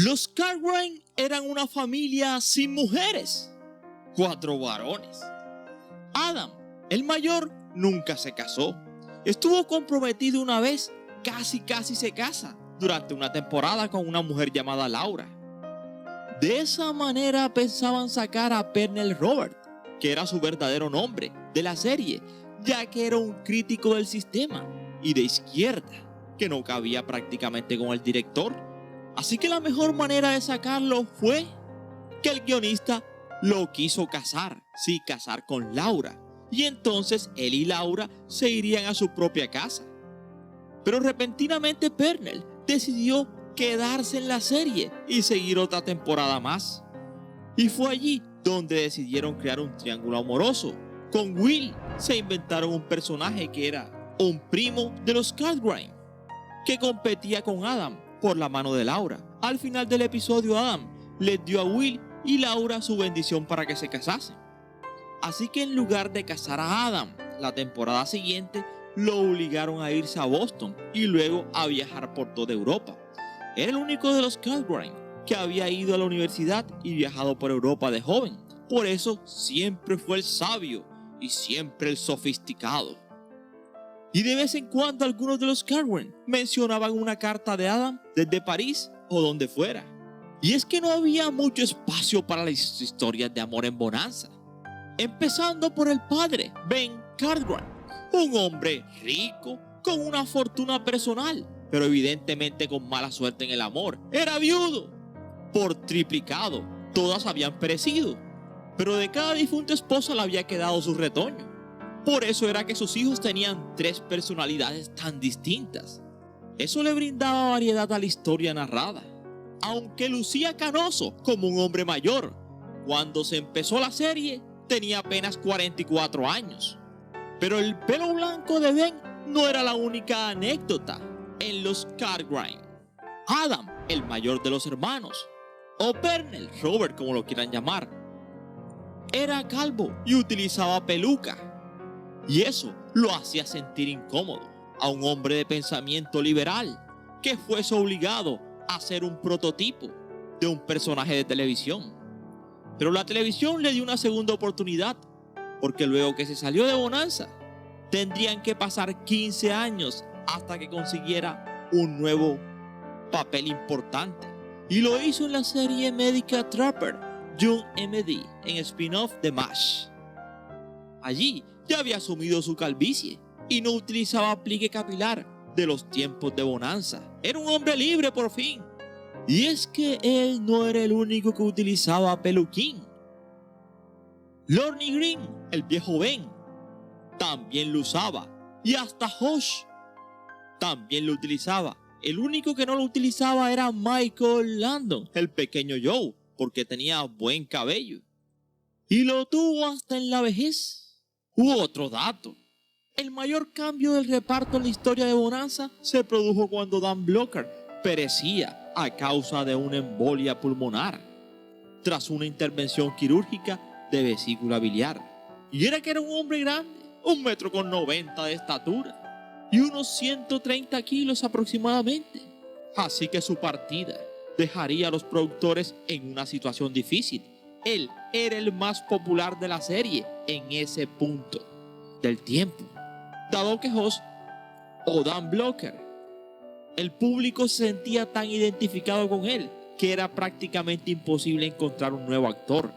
Los Cartwright eran una familia sin mujeres, 4 varones. Adam, el mayor, nunca se casó. Estuvo comprometido una vez, casi se casa, durante una temporada con una mujer llamada Laura. De esa manera pensaban sacar a Pernell Robert, que era su verdadero nombre, de la serie, ya que era un crítico del sistema y de izquierda, que no cabía prácticamente con el director. Así que la mejor manera de sacarlo fue que el guionista lo quiso casar, sí, casar con Laura. Y entonces él y Laura se irían a su propia casa. Pero repentinamente Pernell decidió quedarse en la serie y seguir otra temporada más. Y fue allí donde decidieron crear un triángulo amoroso. Con Will se inventaron un personaje que era un primo de los Cartwright, que competía con Adam por la mano de Laura. Al final del episodio, Adam les dio a Will y Laura su bendición para que se casasen. Así que en lugar de casar a Adam, la temporada siguiente lo obligaron a irse a Boston y luego a viajar por toda Europa. Era el único de los Cartwright que había ido a la universidad y viajado por Europa de joven. Por eso siempre fue el sabio y siempre el sofisticado. Y de vez en cuando algunos de los Cartwright mencionaban una carta de Adam desde París o donde fuera. Y es que no había mucho espacio para las historias de amor en Bonanza. Empezando por el padre, Ben Cartwright, un hombre rico con una fortuna personal, pero evidentemente con mala suerte en el amor. Era viudo, por triplicado, todas habían perecido, pero de cada difunta esposa le había quedado su retoño. Por eso era que sus hijos tenían 3 personalidades tan distintas. Eso le brindaba variedad a la historia narrada. Aunque lucía canoso como un hombre mayor, cuando se empezó la serie tenía apenas 44 años. Pero el pelo blanco de Ben no era la única anécdota en los Cartwright. Adam, el mayor de los hermanos, o Pernell Robert como lo quieran llamar, era calvo y utilizaba peluca. Y eso lo hacía sentir incómodo a un hombre de pensamiento liberal que fuese obligado a ser un prototipo de un personaje de televisión. Pero la televisión le dio una segunda oportunidad, porque luego que se salió de Bonanza, tendrían que pasar 15 años hasta que consiguiera un nuevo papel importante. Y lo hizo en la serie médica Trapper, Young MD, en spin-off de MASH. Allí ya había asumido su calvicie y no utilizaba aplique capilar de los tiempos de Bonanza. Era un hombre libre por fin. Y es que él no era el único que utilizaba peluquín. Lorne Greene, el viejo Ben, también lo usaba. Y hasta Josh también lo utilizaba. El único que no lo utilizaba era Michael Landon, el pequeño Joe, porque tenía buen cabello. Y lo tuvo hasta en la vejez. Otro dato. El mayor cambio del reparto en la historia de Bonanza se produjo cuando Dan Blocker perecía a causa de una embolia pulmonar tras una intervención quirúrgica de vesícula biliar. Y era que era un hombre grande, 1,90 m de estatura y unos 130 kilos aproximadamente. Así que su partida dejaría a los productores en una situación difícil. Él era el más popular de la serie en ese punto del tiempo, dado que Josh o Dan Blocker, el público se sentía tan identificado con él que era prácticamente imposible encontrar un nuevo actor.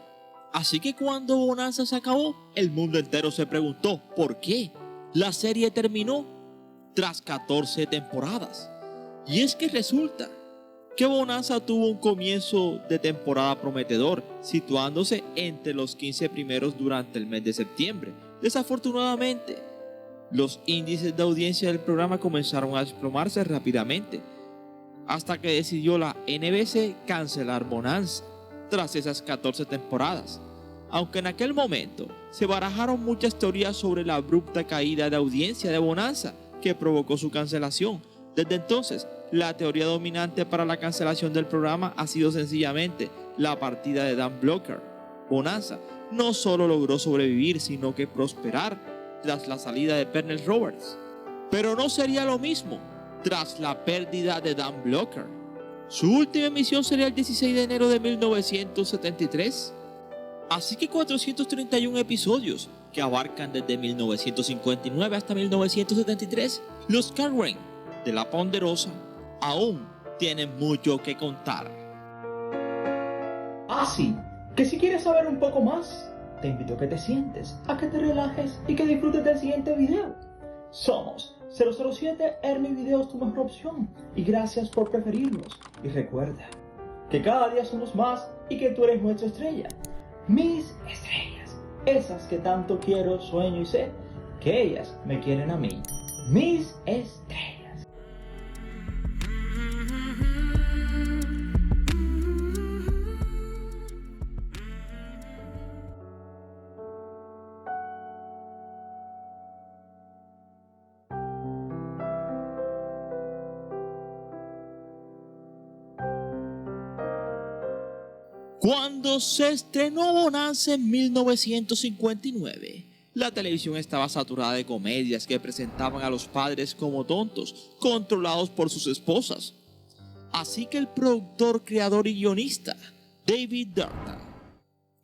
Así que cuando Bonanza se acabó, el mundo entero se preguntó ¿por qué? La serie terminó tras 14 temporadas. Y es que resulta que Bonanza tuvo un comienzo de temporada prometedor, situándose entre los 15 primeros durante el mes de septiembre. Desafortunadamente, los índices de audiencia del programa comenzaron a desplomarse rápidamente, hasta que decidió la NBC cancelar Bonanza tras esas 14 temporadas. Aunque en aquel momento se barajaron muchas teorías sobre la abrupta caída de audiencia de Bonanza que provocó su cancelación. Desde entonces, la teoría dominante para la cancelación del programa ha sido sencillamente la partida de Dan Blocker. Bonanza no solo logró sobrevivir, sino que prosperar tras la salida de Pernell Roberts. Pero no sería lo mismo tras la pérdida de Dan Blocker. Su última emisión sería el 16 de enero de 1973. Así que 431 episodios que abarcan desde 1959 hasta 1973, los Cartwright de La Ponderosa aún tienen mucho que contar. Sí, que si quieres saber un poco más, te invito a que te sientes, a que te relajes y que disfrutes del siguiente video. Somos 007 Ernie Videos, tu mejor opción, y gracias por preferirnos. Y recuerda que cada día somos más y que tú eres nuestra estrella. Mis estrellas, esas que tanto quiero, sueño y sé que ellas me quieren a mí. Mis estrellas. Cuando se estrenó Bonanza en 1959, la televisión estaba saturada de comedias que presentaban a los padres como tontos, controlados por sus esposas. Así que el productor, creador y guionista, David Durden,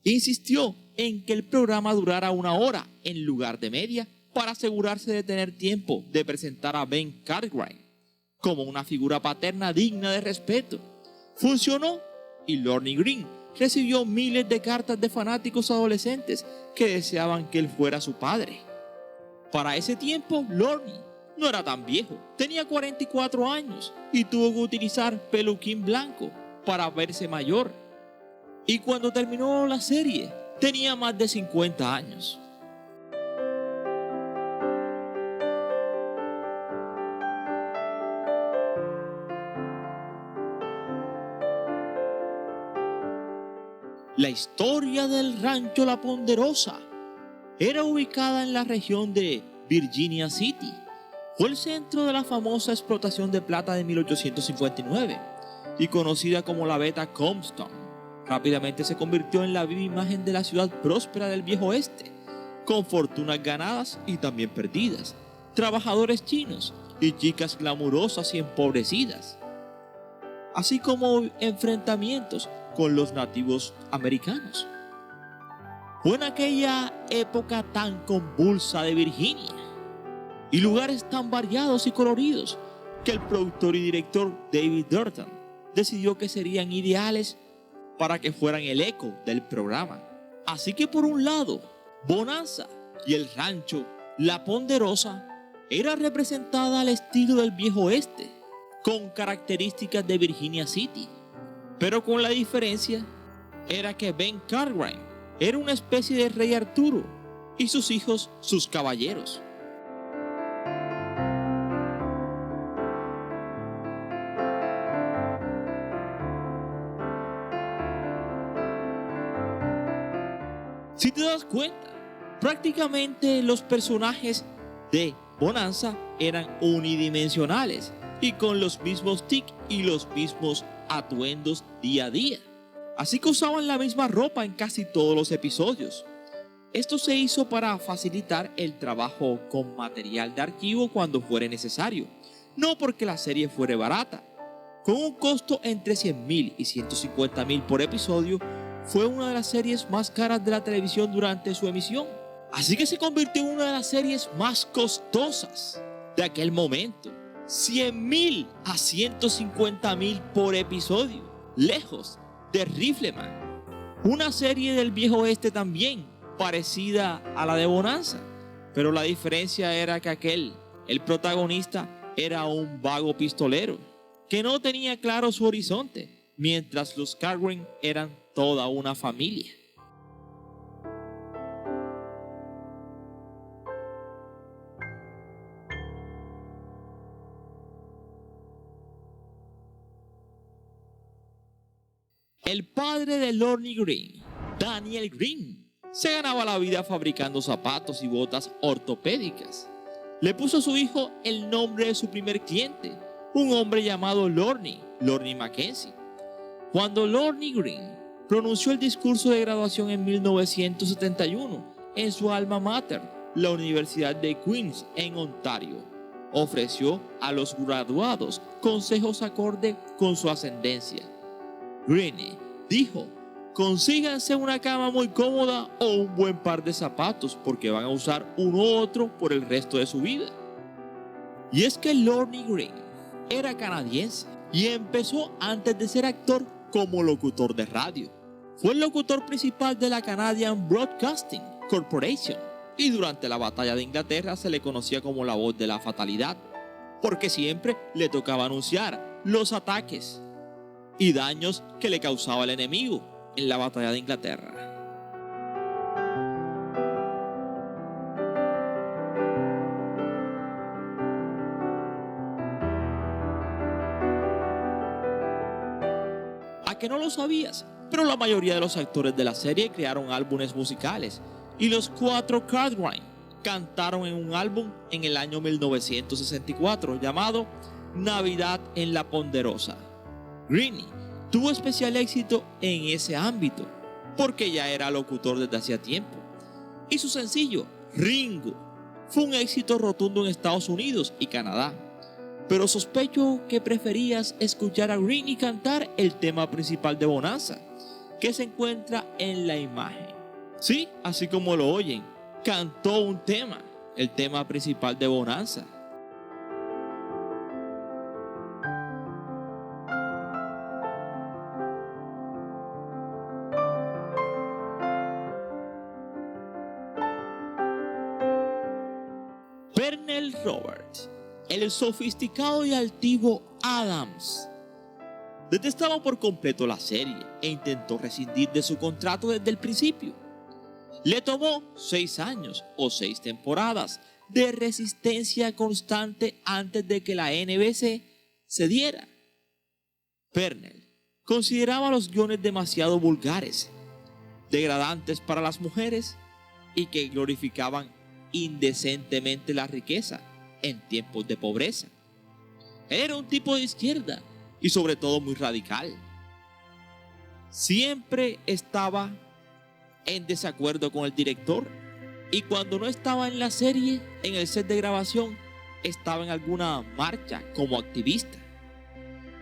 insistió en que el programa durara 1 hora en lugar de media para asegurarse de tener tiempo de presentar a Ben Cartwright como una figura paterna digna de respeto. Funcionó y Lorne Greene recibió miles de cartas de fanáticos adolescentes que deseaban que él fuera su padre. Para ese tiempo, Lorne no era tan viejo, tenía 44 años y tuvo que utilizar peluquín blanco para verse mayor. Y cuando terminó la serie, tenía más de 50 años. La historia del rancho La Ponderosa era ubicada en la región de Virginia City. Fue el centro de la famosa explotación de plata de 1859 y conocida como la Beta Comstock. Rápidamente se convirtió en la viva imagen de la ciudad próspera del Viejo Oeste, con fortunas ganadas y también perdidas, trabajadores chinos y chicas glamurosas y empobrecidas, así como enfrentamientos con los nativos americanos. Fue en aquella época tan convulsa de Virginia y lugares tan variados y coloridos que el productor y director David Durden decidió que serían ideales para que fueran el eco del programa. Así que por un lado, Bonanza y el rancho La Ponderosa era representada al estilo del Viejo Oeste, con características de Virginia City, pero con la diferencia era que Ben Cartwright era una especie de rey Arturo y sus hijos sus caballeros. Si te das cuenta, prácticamente los personajes de Bonanza eran unidimensionales y con los mismos tics y los mismos atuendos día a día. Así que usaban la misma ropa en casi todos los episodios. Esto se hizo para facilitar el trabajo con material de archivo cuando fuera necesario, no porque la serie fuera barata. Con un costo entre $100,000 y $150,000 por episodio, fue una de las series más caras de la televisión durante su emisión. Así que se convirtió en una de las series más costosas de aquel momento. $100,000 a $150,000 por episodio, lejos de Rifleman, una serie del Viejo Oeste también parecida a la de Bonanza, pero la diferencia era que el protagonista, era un vago pistolero que no tenía claro su horizonte, mientras los Cartwright eran toda una familia. El padre de Lorne Greene, Daniel Greene, se ganaba la vida fabricando zapatos y botas ortopédicas. Le puso a su hijo el nombre de su primer cliente, un hombre llamado Lorne Mackenzie. Cuando Lorne Greene pronunció el discurso de graduación en 1971 en su alma mater, la Universidad de Queens en Ontario, ofreció a los graduados consejos acorde con su ascendencia. Greene dijo: consíganse una cama muy cómoda o un buen par de zapatos porque van a usar uno u otro por el resto de su vida. Y es que Lorne Greene era canadiense y empezó antes de ser actor como locutor de radio. Fue el locutor principal de la Canadian Broadcasting Corporation y durante la batalla de Inglaterra se le conocía como la voz de la fatalidad, porque siempre le tocaba anunciar los ataques y daños que le causaba el enemigo en la batalla de Inglaterra. ¿A que no lo sabías? Pero la mayoría de los actores de la serie crearon álbumes musicales y los cuatro Cartwright cantaron en un álbum en el año 1964 llamado Navidad en la Ponderosa. Greene tuvo especial éxito en ese ámbito porque ya era locutor desde hacía tiempo y su sencillo Ringo fue un éxito rotundo en Estados Unidos y Canadá. Pero sospecho que preferías escuchar a Greene cantar el tema principal de Bonanza, que se encuentra en la imagen. Sí, así como lo oyen, cantó un tema, el tema principal de Bonanza. Pernell Roberts, el sofisticado y altivo Adams, detestaba por completo la serie e intentó rescindir de su contrato desde el principio. Le tomó 6 años o 6 temporadas de resistencia constante antes de que la NBC cediera. Pernell consideraba los guiones demasiado vulgares, degradantes para las mujeres y que glorificaban indecentemente la riqueza en tiempos de pobreza. Era un tipo de izquierda y sobre todo muy radical. Siempre estaba en desacuerdo con el director y cuando no estaba en la serie, en el set de grabación, estaba en alguna marcha como activista.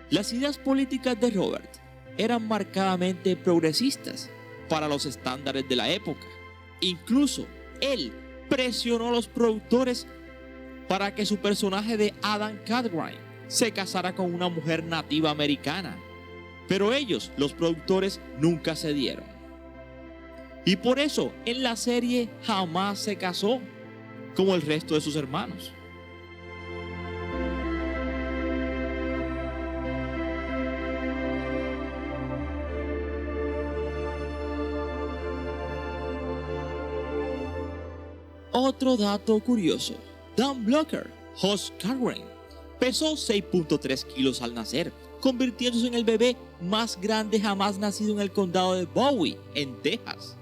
Las ideas políticas de Robert eran marcadamente progresistas para los estándares de la época. Incluso él presionó a los productores para que su personaje de Adam Cartwright se casara con una mujer nativa americana. Pero ellos, los productores, nunca cedieron. Y por eso en la serie jamás se casó como el resto de sus hermanos. Otro dato curioso: Dan Blocker, Josh Cartwright, pesó 6.3 kilos al nacer, convirtiéndose en el bebé más grande jamás nacido en el condado de Bowie, en Texas.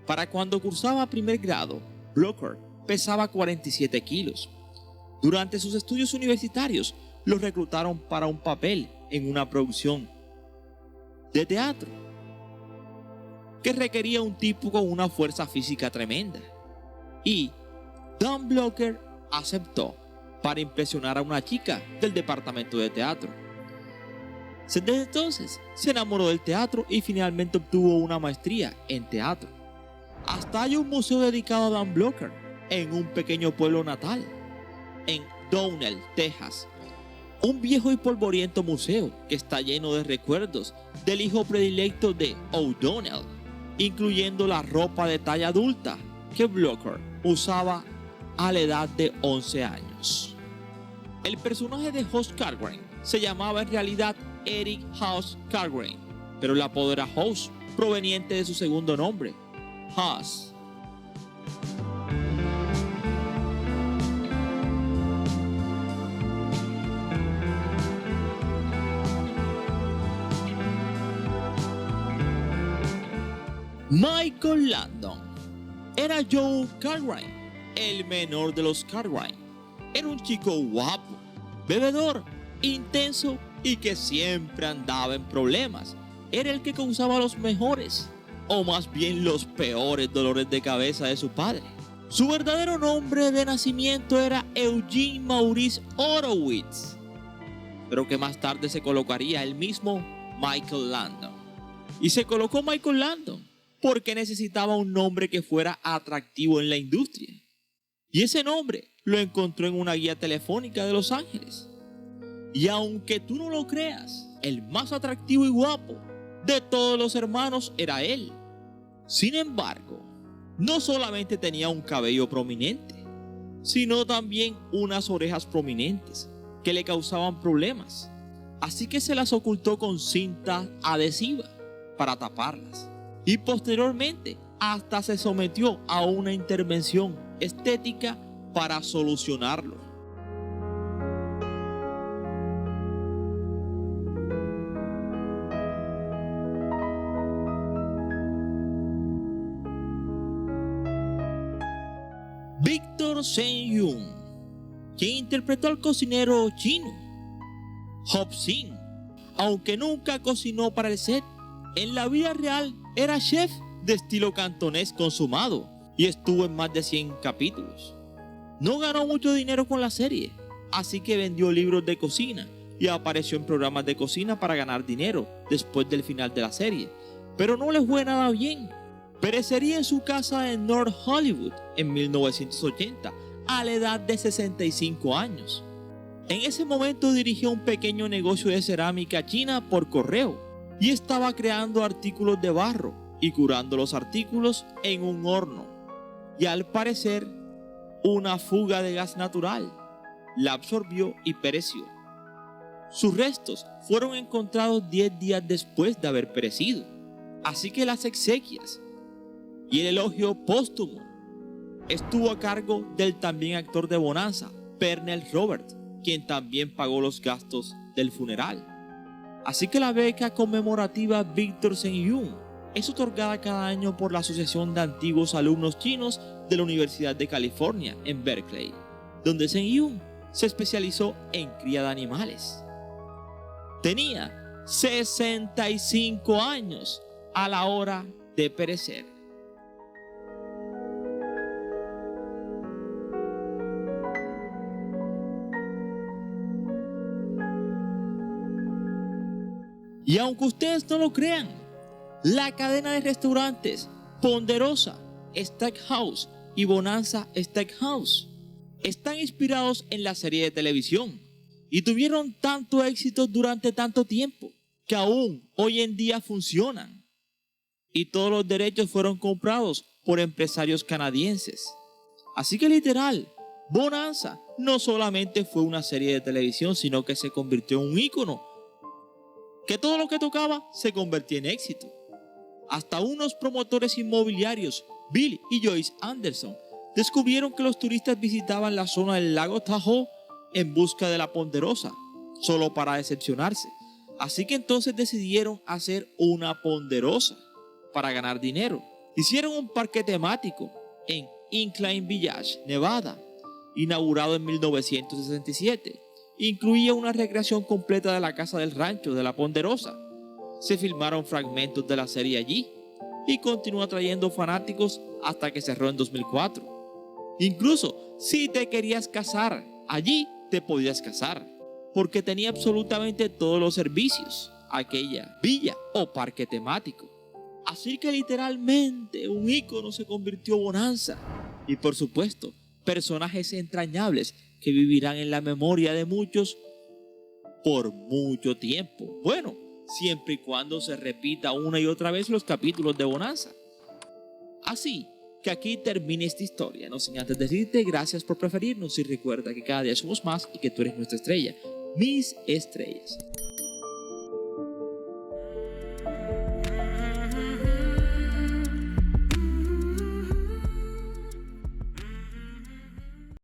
Para cuando cursaba primer grado, Blocker pesaba 47 kilos. Durante sus estudios universitarios, lo reclutaron para un papel en una producción de teatro que requería un tipo con una fuerza física tremenda. Y Dan Blocker aceptó para impresionar a una chica del departamento de teatro. Desde entonces se enamoró del teatro y finalmente obtuvo una maestría en teatro. Hasta hay un museo dedicado a Dan Blocker en un pequeño pueblo natal, en Downell, Texas. Un viejo y polvoriento museo que está lleno de recuerdos del hijo predilecto de O'Donnell, incluyendo la ropa de talla adulta que Blocker usaba a la edad de 11 años. El personaje de Josh Cartwright se llamaba en realidad Eric House Cartwright, pero el apodo era House, proveniente de su segundo nombre, House. Michael Landon era Joe Cartwright, el menor de los Cartwright. Era un chico guapo, bebedor, intenso y que siempre andaba en problemas. Era el que causaba los mejores, o más bien los peores dolores de cabeza de su padre. Su verdadero nombre de nacimiento era Eugene Maurice Horowitz, pero que más tarde se colocaría el mismo Michael Landon. Y se colocó Michael Landon porque necesitaba un nombre que fuera atractivo en la industria. Y ese nombre lo encontró en una guía telefónica de Los Ángeles. Y aunque tú no lo creas, el más atractivo y guapo de todos los hermanos era él. Sin embargo, no solamente tenía un cabello prominente, sino también unas orejas prominentes que le causaban problemas. Así que se las ocultó con cinta adhesiva para taparlas. Y posteriormente hasta se sometió a una intervención estética para solucionarlo. Victor Seung-yoon, quien interpretó al cocinero chino Hop-sin, aunque nunca cocinó para el set, en la vida real era chef de estilo cantonés consumado y estuvo en más de 100 capítulos. No ganó mucho dinero con la serie, así que vendió libros de cocina y apareció en programas de cocina para ganar dinero después del final de la serie, pero no le fue nada bien. Perecería en su casa en North Hollywood en 1980 a la edad de 65 años. En ese momento dirigió un pequeño negocio de cerámica china por correo y estaba creando artículos de barro y curando los artículos en un horno. Y al parecer, una fuga de gas natural la absorbió y pereció. Sus restos fueron encontrados 10 días después de haber perecido, así que las exequias y el elogio póstumo estuvo a cargo del también actor de Bonanza, Pernell Robert, quien también pagó los gastos del funeral. Así que la beca conmemorativa Victor Seung-yoon es otorgada cada año por la Asociación de Antiguos Alumnos Chinos de la Universidad de California en Berkeley, donde Seung-yoon se especializó en cría de animales. Tenía 65 años a la hora de perecer. Y aunque ustedes no lo crean, la cadena de restaurantes Ponderosa Steakhouse y Bonanza Steakhouse están inspirados en la serie de televisión y tuvieron tanto éxito durante tanto tiempo que aún hoy en día funcionan. Y todos los derechos fueron comprados por empresarios canadienses. Así que literal, Bonanza no solamente fue una serie de televisión, sino que se convirtió en un ícono que todo lo que tocaba se convertía en éxito. Hasta unos promotores inmobiliarios, Bill y Joyce Anderson, descubrieron que los turistas visitaban la zona del lago Tahoe en busca de la Ponderosa, solo para decepcionarse. Así que entonces decidieron hacer una Ponderosa para ganar dinero. Hicieron un parque temático en Incline Village, Nevada, inaugurado en 1967. Incluía una recreación completa de la casa del rancho de la Ponderosa. Se filmaron fragmentos de la serie allí y continuó atrayendo fanáticos hasta que cerró en 2004. Incluso si te querías casar, allí te podías casar, porque tenía absolutamente todos los servicios, aquella villa o parque temático. Así que literalmente un ícono se convirtió Bonanza. Y por supuesto, personajes entrañables que vivirán en la memoria de muchos por mucho tiempo. Bueno, siempre y cuando se repita una y otra vez los capítulos de Bonanza. Así que aquí termina esta historia, no sin antes decirte gracias por preferirnos y recuerda que cada día somos más y que tú eres nuestra estrella, mis estrellas.